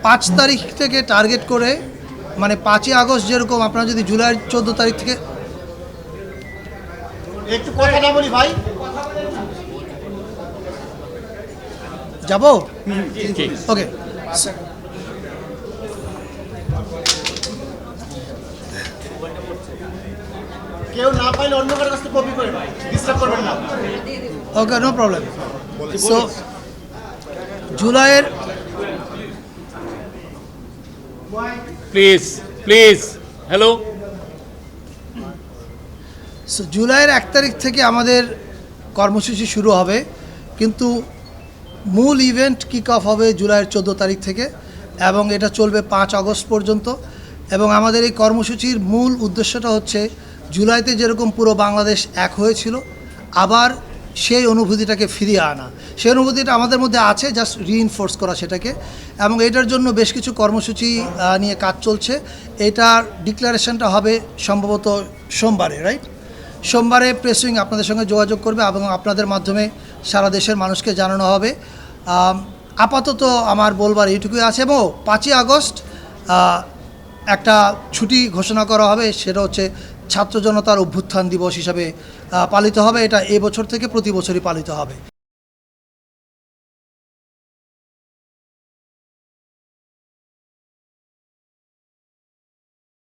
5 তারিখ থেকে টার্গেট করে, মানে 5ই আগস্ট যেরকম, আপনারা যদি জুলাইয়ের 14 তারিখ থেকে একটু কথা না বলি ভাই, যাব। ওকে, কেউ না পাইলে অন্য কারোর কাছ থেকে কপি করে ভাই, ডিস্টার্ব করবেন না। ওকে, নো প্রবলেম। সো জুলাইয়ের প্লিজ হ্যালো। জুলাইয়ের 1 তারিখ থেকে আমাদের কর্মসূচি শুরু হবে, কিন্তু মূল ইভেন্ট কিক অফ হবে জুলাইয়ের 14 তারিখ থেকে এবং এটা চলবে 5 আগস্ট পর্যন্ত। এবং আমাদের এই কর্মসূচির মূল উদ্দেশ্যটা হচ্ছে জুলাইতে যেরকম পুরো বাংলাদেশ এক হয়েছিল, আবার সেই অনুভূতিটাকে ফিরিয়ে আনা। সেই অনুভূতিটা আমাদের মধ্যে আছে, জাস্ট রিইনফোর্স করা সেটাকে। এবং এটার জন্য বেশ কিছু কর্মসূচি নিয়ে কাজ চলছে। এটার ডিক্লারেশনটা হবে সম্ভবত সোমবারে, রাইট? সোমবারে প্রেস উইং আপনাদের সঙ্গে যোগাযোগ করবে এবং আপনাদের মাধ্যমে সারা দেশের মানুষকে জানানো হবে। আপাতত আমার বলবার এইটুকুই আছে। এবং 5ই আগস্ট একটা ছুটি ঘোষণা করা হবে, সেটা হচ্ছে ছাত্র জনতার অভ্যুত্থান দিবস হিসাবে পালিত হবে। এটা এবছর থেকে প্রতি বছরই পালিত হবে।